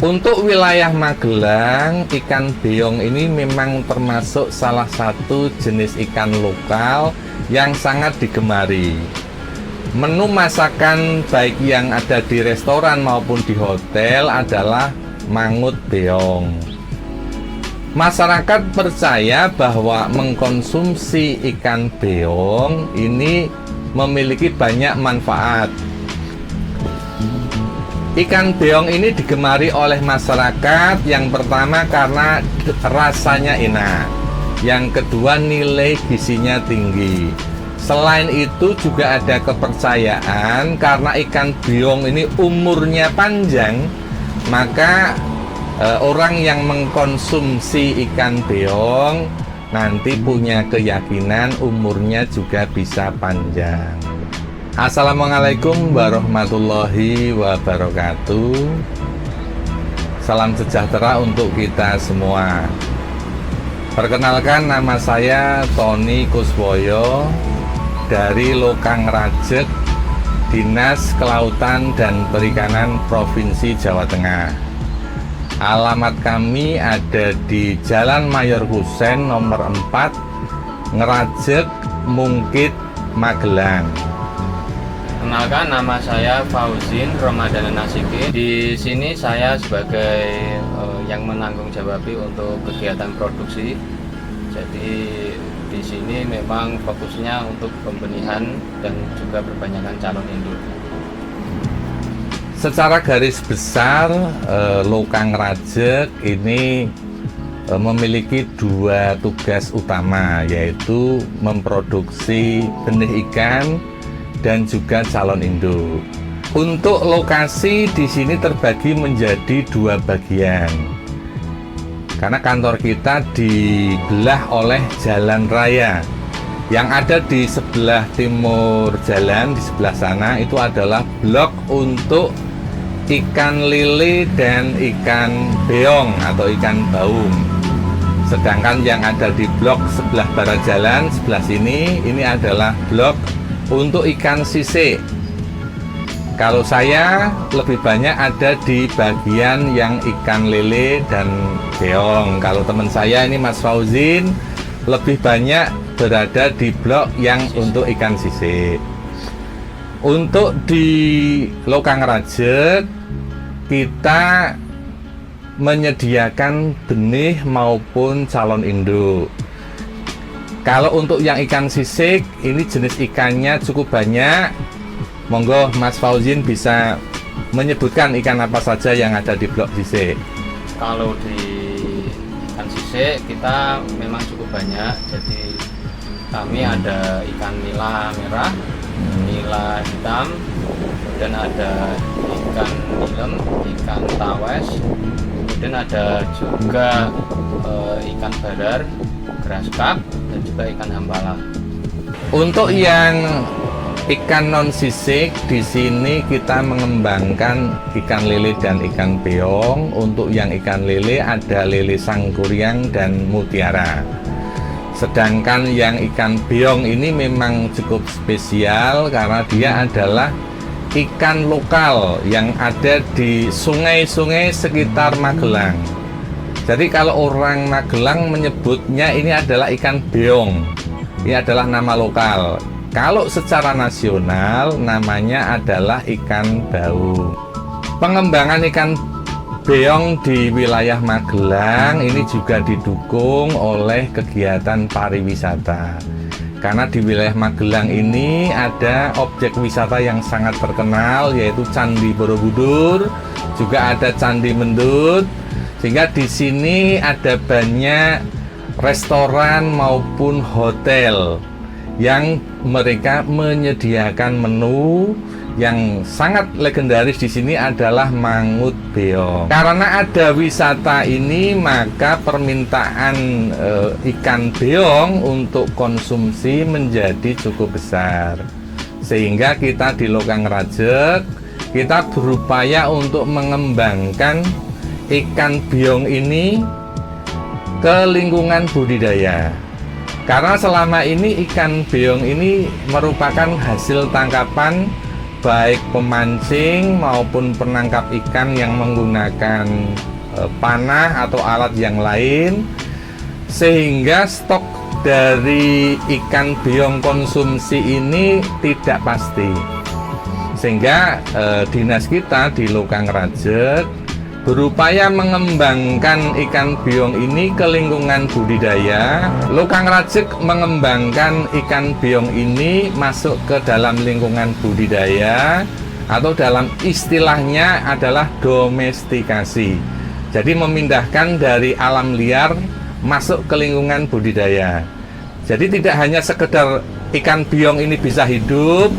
Untuk wilayah Magelang, ikan beong ini memang termasuk salah satu jenis ikan lokal yang sangat digemari. Menu masakan baik yang ada di restoran maupun di hotel adalah mangut beong. Masyarakat percaya bahwa mengkonsumsi ikan beong ini memiliki banyak manfaat. Ikan beong ini digemari oleh masyarakat yang pertama karena rasanya enak, yang kedua nilai gizinya tinggi. Selain itu juga ada kepercayaan karena ikan beong ini umurnya panjang, maka orang yang mengkonsumsi ikan beong nanti punya keyakinan umurnya juga bisa panjang. Assalamualaikum warahmatullahi wabarakatuh. Salam sejahtera untuk kita semua. Perkenalkan, nama saya Tony Kuswoyo dari Lokang Rajek, Dinas Kelautan dan Perikanan Provinsi Jawa Tengah. Alamat kami ada di Jalan Mayor Husein nomor 4, Ngerajek, Mungkit, Magelang. Kenalkan, nama saya Fauzin Romadana Nasikin. Di sini saya sebagai yang menanggung jawabi untuk kegiatan produksi. Jadi di sini memang fokusnya untuk pembenihan dan juga perbanyakan calon induk. Secara garis besar, Lokang Rajek ini memiliki dua tugas utama, yaitu memproduksi benih ikan dan juga calon induk. Untuk lokasi di sini terbagi menjadi dua bagian. Karena kantor kita dibelah oleh jalan raya. Yang ada di sebelah timur jalan, di sebelah sana itu adalah blok untuk ikan lele dan ikan beong atau ikan baung. Sedangkan yang ada di blok sebelah barat jalan, sebelah sini, ini adalah blok untuk ikan sisik. Kalau saya lebih banyak ada di bagian yang ikan lele dan beong. Kalau teman saya ini Mas Fauzin lebih banyak berada di blok yang untuk ikan sisik. Untuk di Lokang Rajek kita menyediakan benih maupun calon induk. Kalau untuk yang ikan sisik, ini jenis ikannya cukup banyak. Monggo Mas Fauzin bisa menyebutkan ikan apa saja yang ada di blok sisik. Kalau di ikan sisik kita memang cukup banyak. Jadi kami ada ikan nila merah, nila hitam, dan ada ikan nilem, ikan tawes, kemudian ada juga ikan badar, grass carp, dan juga ikan hambala. Untuk yang ikan non sisik, di sini kita mengembangkan ikan lele dan ikan beong. Untuk yang ikan lele ada lele sangkuriang dan mutiara. Sedangkan yang ikan beong ini memang cukup spesial karena dia adalah ikan lokal yang ada di sungai-sungai sekitar Magelang. Jadi kalau orang Magelang menyebutnya ini adalah ikan beong. Ini adalah nama lokal. Kalau secara nasional namanya adalah ikan baung. Pengembangan ikan beong di wilayah Magelang ini juga didukung oleh kegiatan pariwisata. Karena di wilayah Magelang ini ada objek wisata yang sangat terkenal, yaitu Candi Borobudur, juga ada Candi Mendut. Sehingga di sini ada banyak restoran maupun hotel yang mereka menyediakan menu yang sangat legendaris. Di sini adalah mangut beong. Karena ada wisata ini, maka permintaan ikan beong untuk konsumsi menjadi cukup besar. Sehingga kita di Lokang Rajek, kita berupaya untuk mengembangkan ikan beong ini ke lingkungan budidaya. Karena selama ini ikan beong ini merupakan hasil tangkapan baik pemancing maupun penangkap ikan yang menggunakan panah atau alat yang lain, sehingga stok dari ikan beong konsumsi ini tidak pasti. Sehingga dinas kita di Lokang Rajek berupaya mengembangkan ikan beong ini ke lingkungan budidaya. Lokang Rajek mengembangkan ikan beong ini masuk ke dalam lingkungan budidaya, atau dalam istilahnya adalah domestikasi. Jadi memindahkan dari alam liar masuk ke lingkungan budidaya. Jadi tidak hanya sekedar ikan beong ini bisa hidup,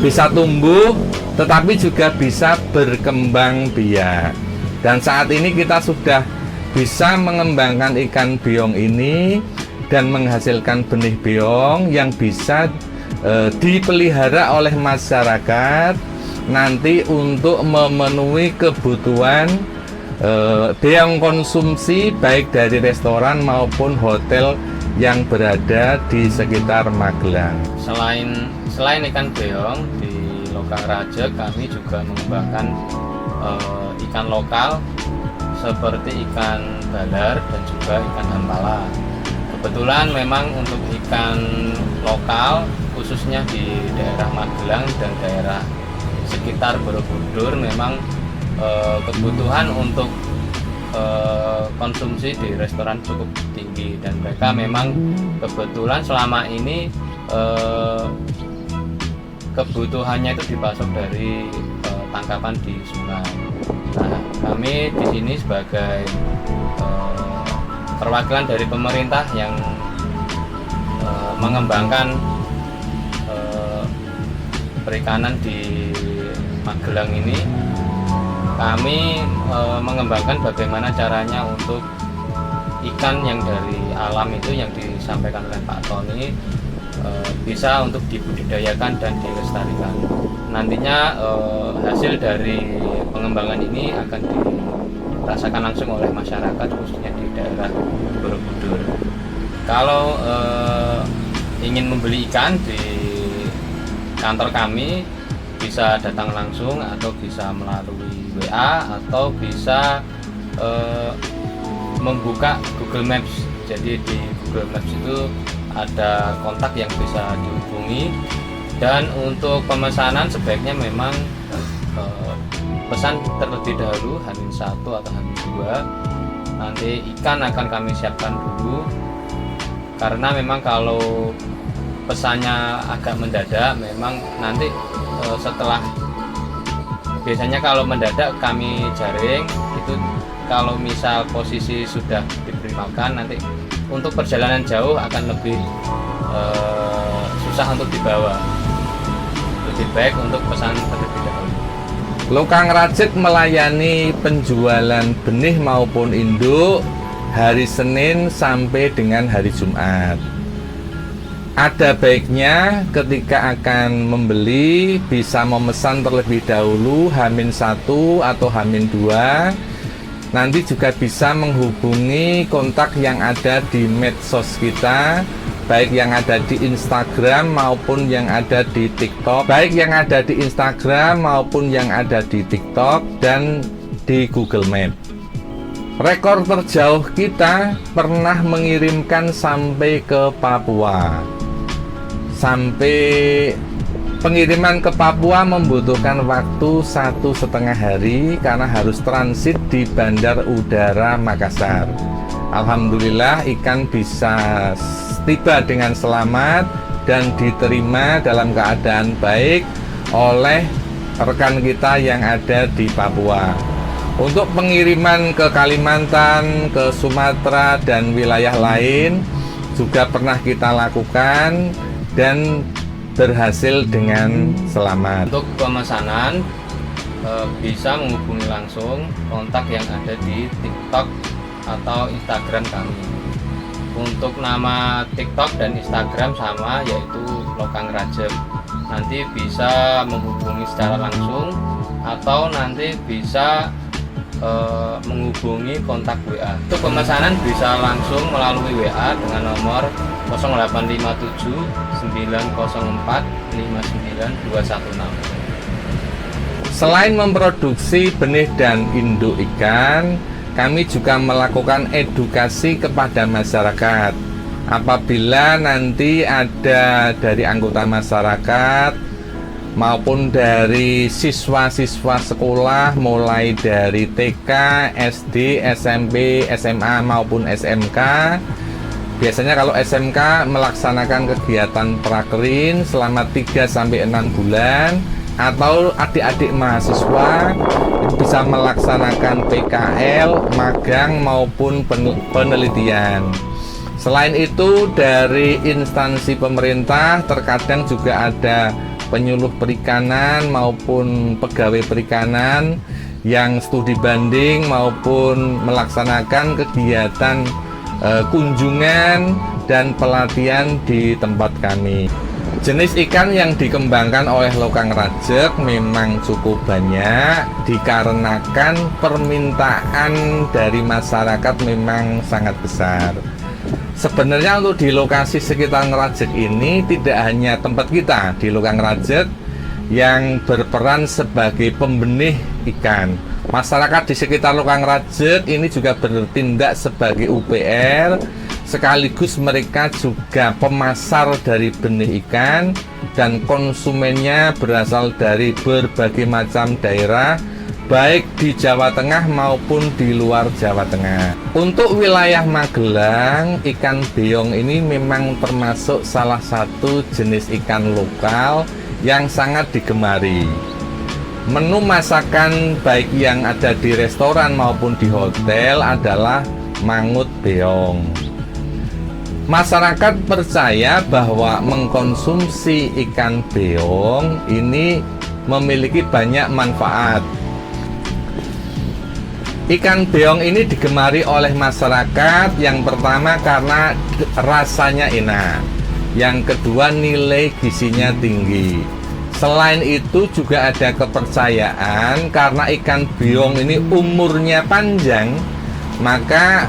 bisa tumbuh, tetapi juga bisa berkembang biak. Dan saat ini kita sudah bisa mengembangkan ikan beong ini dan menghasilkan benih beong yang bisa dipelihara oleh masyarakat nanti untuk memenuhi kebutuhan beong konsumsi baik dari restoran maupun hotel yang berada di sekitar Magelang. Selain ikan beong, di Lokang Rajek kami juga mengembangkan ikan lokal seperti ikan balar dan juga ikan hampala. Kebetulan memang untuk ikan lokal khususnya di daerah Magelang dan daerah sekitar Borobudur memang kebutuhan untuk konsumsi di restoran cukup tinggi, dan mereka memang kebetulan selama ini kebutuhannya itu dipasok dari tangkapan di sungai. Nah, kami di sini sebagai perwakilan dari pemerintah yang mengembangkan perikanan di Magelang ini, kami mengembangkan bagaimana caranya untuk ikan yang dari alam itu yang disampaikan oleh Pak Tony bisa untuk dibudidayakan dan dilestarikan. Nantinya hasil dari pengembangan ini akan dirasakan langsung oleh masyarakat khususnya di daerah Borobudur. Kalau ingin membeli ikan di kantor kami bisa datang langsung atau bisa melalui WA atau bisa membuka Google Maps. Jadi di Google Maps itu ada kontak yang bisa dihubungi, dan untuk pemesanan sebaiknya memang pesan terlebih dahulu H-1 atau H-2. Nanti ikan akan kami siapkan dulu, karena memang kalau pesannya agak mendadak memang nanti setelah, biasanya kalau mendadak kami jaring itu, kalau misal posisi sudah diberi makan, nanti untuk perjalanan jauh akan lebih susah untuk dibawa. Lebih baik untuk pesan terlebih dahulu. Lokang Rajek melayani penjualan benih maupun induk hari Senin sampai dengan hari Jumat. Ada baiknya ketika akan membeli bisa memesan terlebih dahulu H-1 atau H-2. Nanti juga bisa menghubungi kontak yang ada di medsos kita, baik yang ada di Instagram maupun yang ada di TikTok, baik yang ada di Instagram maupun yang ada di TikTok dan di Google Map. Rekor terjauh kita pernah mengirimkan sampai ke Papua. Sampai pengiriman ke Papua membutuhkan waktu 1,5 hari karena harus transit di Bandar Udara Makassar. Alhamdulillah ikan bisa tiba dengan selamat dan diterima dalam keadaan baik oleh rekan kita yang ada di Papua. Untuk pengiriman ke Kalimantan, ke Sumatera dan wilayah lain juga pernah kita lakukan dan berhasil dengan selamat. Untuk pemesanan bisa menghubungi langsung kontak yang ada di TikTok atau Instagram kami. Untuk nama TikTok dan Instagram sama, yaitu Lokang Rajek. Nanti bisa menghubungi secara langsung atau nanti bisa menghubungi kontak WA. Untuk pemesanan bisa langsung melalui WA dengan nomor 0857 904 59216. Selain memproduksi benih dan induk ikan, kami juga melakukan edukasi kepada masyarakat. Apabila nanti ada dari anggota masyarakat maupun dari siswa-siswa sekolah mulai dari TK, SD, SMP, SMA maupun SMK. Biasanya kalau SMK melaksanakan kegiatan prakerin selama 3-6 bulan, atau adik-adik mahasiswa bisa melaksanakan PKL, magang maupun penelitian. Selain itu, dari instansi pemerintah terkadang juga ada penyuluh perikanan maupun pegawai perikanan yang studi banding maupun melaksanakan kegiatan kunjungan dan pelatihan di tempat kami. Jenis ikan yang dikembangkan oleh Lokang Rajek memang cukup banyak dikarenakan permintaan dari masyarakat memang sangat besar. Sebenarnya untuk di lokasi sekitar Ngerajek ini tidak hanya tempat kita di Lokang Rajek yang berperan sebagai pembenih ikan. Masyarakat di sekitar Lokang Rajek ini juga bertindak sebagai UPR, sekaligus mereka juga pemasar dari benih ikan dan konsumennya berasal dari berbagai macam daerah, baik di Jawa Tengah maupun di luar Jawa Tengah. Untuk wilayah Magelang, ikan beong ini memang termasuk salah satu jenis ikan lokal yang sangat digemari. Menu masakan baik yang ada di restoran maupun di hotel adalah mangut beong. Masyarakat percaya bahwa mengkonsumsi ikan beong ini memiliki banyak manfaat. Ikan beong ini digemari oleh masyarakat yang pertama karena rasanya enak, yang kedua nilai gizinya tinggi. Selain itu juga ada kepercayaan karena ikan beong ini umurnya panjang, maka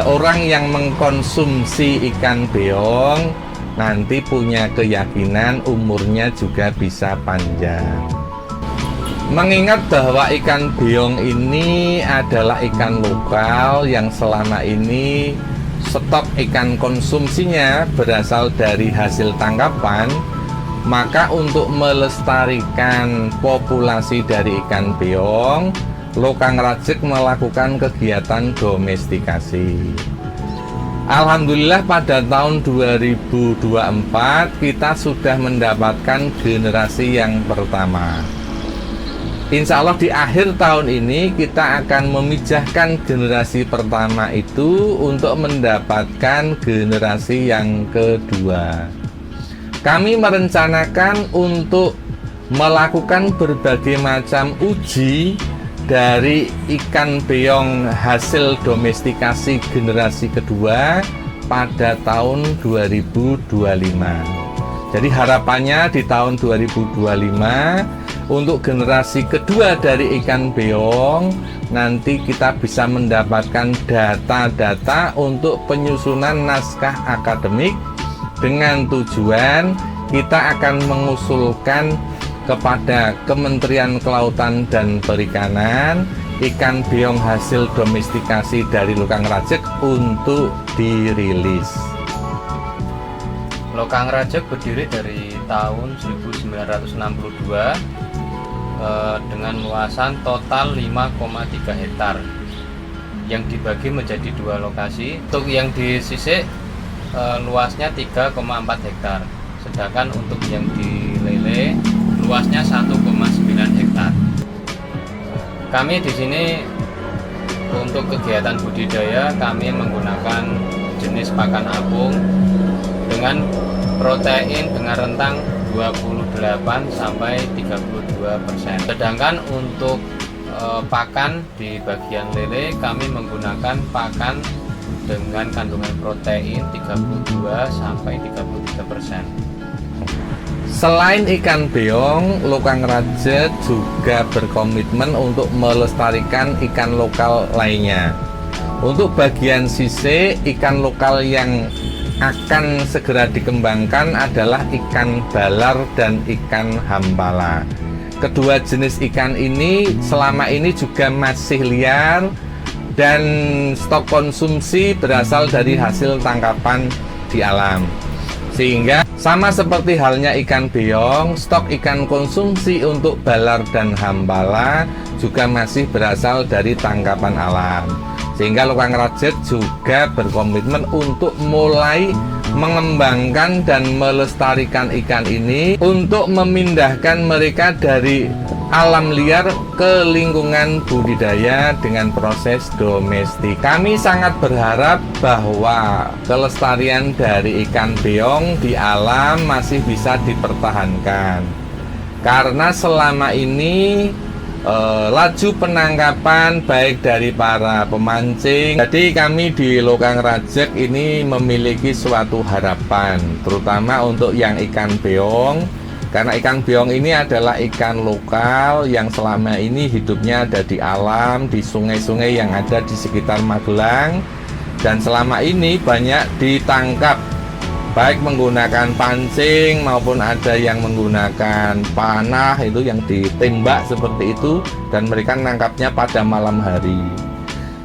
orang yang mengkonsumsi ikan beong nanti punya keyakinan umurnya juga bisa panjang. Mengingat bahwa ikan beong ini adalah ikan lokal yang selama ini stok ikan konsumsinya berasal dari hasil tangkapan, maka untuk melestarikan populasi dari ikan beong, Lokang Rajek melakukan kegiatan domestikasi. Alhamdulillah pada tahun 2024 kita sudah mendapatkan generasi yang pertama. Insya Allah di akhir tahun ini kita akan memijahkan generasi pertama itu untuk mendapatkan generasi yang kedua. Kami merencanakan untuk melakukan berbagai macam uji dari ikan beong hasil domestikasi generasi kedua pada tahun 2025. Jadi harapannya di tahun 2025 untuk generasi kedua dari ikan beong nanti kita bisa mendapatkan data-data untuk penyusunan naskah akademik dengan tujuan kita akan mengusulkan kepada Kementerian Kelautan dan Perikanan ikan beong hasil domestikasi dari Lokang Rajek untuk dirilis. Lokang Rajek berdiri dari tahun 1962 dengan luasan total 5,3 hektar yang dibagi menjadi 2 lokasi. Untuk yang di Sisik luasnya 3,4 hektar, sedangkan untuk yang di Lele luasnya 1,9 hektar. Kami di sini untuk kegiatan budidaya kami menggunakan jenis pakan apung dengan protein dengan rentang 28 sampai 32%. Sedangkan untuk pakan di bagian lele kami menggunakan pakan dengan kandungan protein 32 sampai 33%. Selain ikan beong, Lokang Rajek juga berkomitmen untuk melestarikan ikan lokal lainnya. Untuk bagian Sisik, ikan lokal yang akan segera dikembangkan adalah ikan balar dan ikan hampala. kedua jenis ikan ini selama ini juga masih liar dan stok konsumsi berasal dari hasil tangkapan di alam. Sehingga sama seperti halnya ikan beong, stok ikan konsumsi untuk balar dan hambala juga masih berasal dari tangkapan alam. Sehingga Lokang Rajek juga berkomitmen untuk mulai mengembangkan dan melestarikan ikan ini untuk memindahkan mereka dari alam liar ke lingkungan budidaya dengan proses domestik. Kami sangat berharap bahwa kelestarian dari ikan beong di alam masih bisa dipertahankan, karena selama ini laju penangkapan baik dari para pemancing. Jadi kami di Lokang Rajek ini memiliki suatu harapan, terutama untuk yang ikan beong. Karena ikan beong ini adalah ikan lokal yang selama ini hidupnya ada di alam, di sungai-sungai yang ada di sekitar Magelang. Dan selama ini banyak ditangkap, baik menggunakan pancing maupun ada yang menggunakan panah, itu yang ditembak seperti itu. Dan mereka menangkapnya pada malam hari.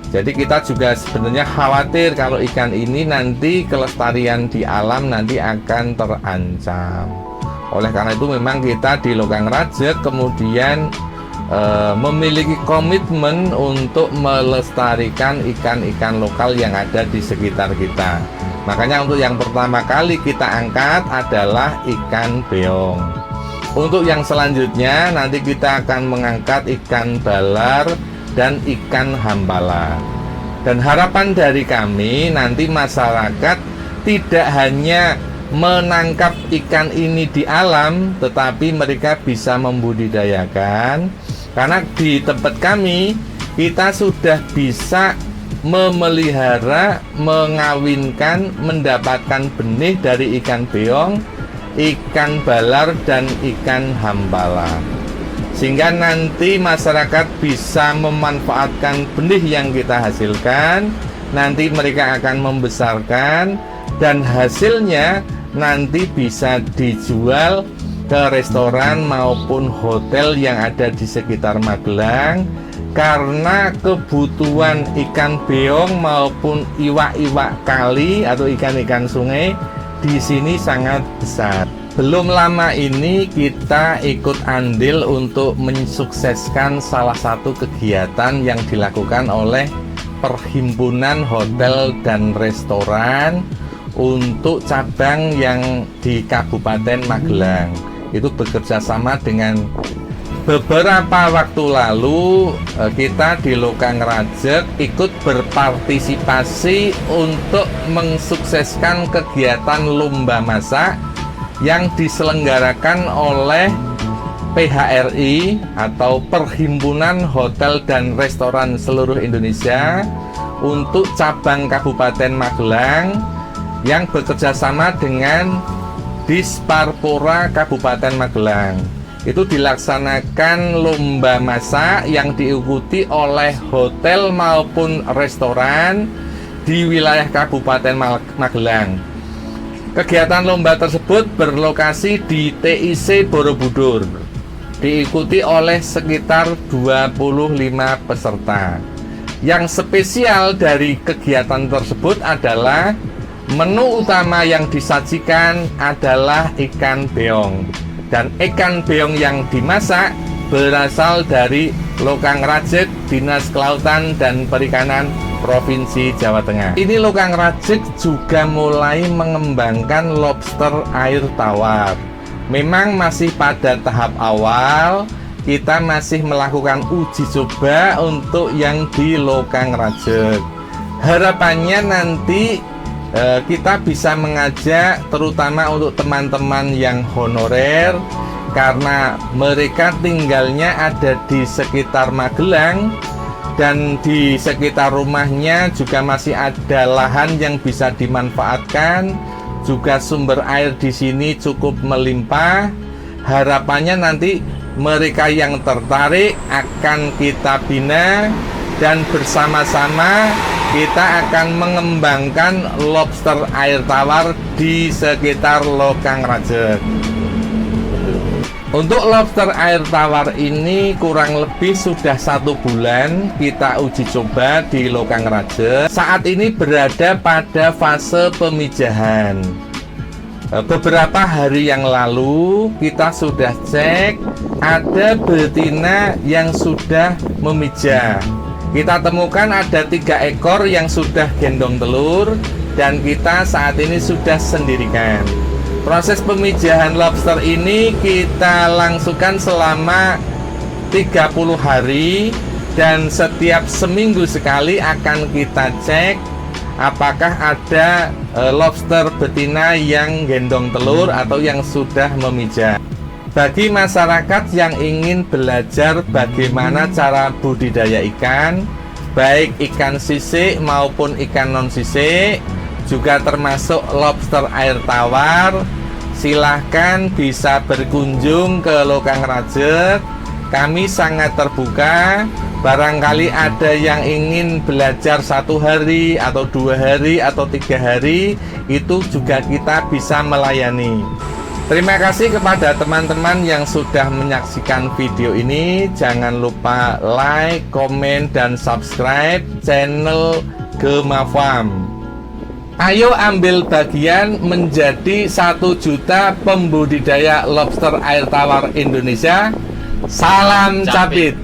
Jadi kita juga sebenarnya khawatir kalau ikan ini nanti kelestarian di alam nanti akan terancam. Oleh karena itu memang kita di Lokang Rajek kemudian memiliki komitmen untuk melestarikan ikan-ikan lokal yang ada di sekitar kita. Makanya untuk yang pertama kali kita angkat adalah ikan beong. Untuk yang selanjutnya nanti kita akan mengangkat ikan balar dan ikan hambala. Dan harapan dari kami nanti masyarakat tidak hanya menangkap ikan ini di alam, tetapi mereka bisa membudidayakan. Karena di tempat kami kita sudah bisa memelihara, mengawinkan, mendapatkan benih dari ikan beong, ikan balar, dan ikan hambala. Sehingga nanti masyarakat bisa memanfaatkan benih yang kita hasilkan. Nanti mereka akan membesarkan dan hasilnya nanti bisa dijual ke restoran maupun hotel yang ada di sekitar Magelang. Karena kebutuhan ikan beong maupun iwak-iwak kali atau ikan-ikan sungai di sini sangat besar. Belum lama ini kita ikut andil untuk mensukseskan salah satu kegiatan yang dilakukan oleh Perhimpunan Hotel dan Restoran untuk cabang yang di Kabupaten Magelang. Itu bekerja sama dengan beberapa waktu lalu kita di Lokang Rajek ikut berpartisipasi untuk mensukseskan kegiatan lomba masak yang diselenggarakan oleh PHRI atau Perhimpunan Hotel dan Restoran Seluruh Indonesia untuk cabang Kabupaten Magelang yang bekerja sama dengan Disparpora Kabupaten Magelang. Itu dilaksanakan lomba masak yang diikuti oleh hotel maupun restoran di wilayah Kabupaten Magelang. Kegiatan lomba tersebut berlokasi di TIC Borobudur, diikuti oleh sekitar 25 peserta. Yang spesial dari kegiatan tersebut adalah menu utama yang disajikan adalah ikan beong. Dan ikan beong yang dimasak berasal dari Lokang Rajek, Dinas Kelautan dan Perikanan Provinsi Jawa Tengah. Ini Lokang Rajek juga mulai mengembangkan lobster air tawar. Memang masih pada tahap awal, kita masih melakukan uji coba untuk yang di Lokang Rajek. Harapannya nanti kita bisa mengajak terutama untuk teman-teman yang honorer, karena mereka tinggalnya ada di sekitar Magelang dan di sekitar rumahnya juga masih ada lahan yang bisa dimanfaatkan, juga sumber air di sini cukup melimpah. Harapannya nanti mereka yang tertarik akan kita bina dan bersama-sama kita akan mengembangkan lobster air tawar di sekitar Lokang Rajek. Untuk lobster air tawar ini kurang lebih sudah 1 bulan kita uji coba di Lokang Raja. Saat ini berada pada fase pemijahan. Beberapa hari yang lalu kita sudah cek ada betina yang sudah memijah. Kita temukan ada 3 ekor yang sudah gendong telur dan kita saat ini sudah sendirikan. Proses pemijahan lobster ini kita langsungkan selama 30 hari dan setiap seminggu sekali akan kita cek apakah ada lobster betina yang gendong telur atau yang sudah memijah. Bagi masyarakat yang ingin belajar bagaimana cara budidaya ikan, baik ikan sisik maupun ikan non sisik, juga termasuk lobster air tawar, silahkan bisa berkunjung ke Lokang Raja. Kami sangat terbuka. Barangkali ada yang ingin belajar 1 hari atau 2 hari atau 3 hari, itu juga kita bisa melayani. Terima kasih kepada teman-teman yang sudah menyaksikan video ini. Jangan lupa like, komen, dan subscribe channel Gema Farm. Ayo ambil bagian menjadi 1 juta pembudidaya lobster air tawar Indonesia. Salam capit.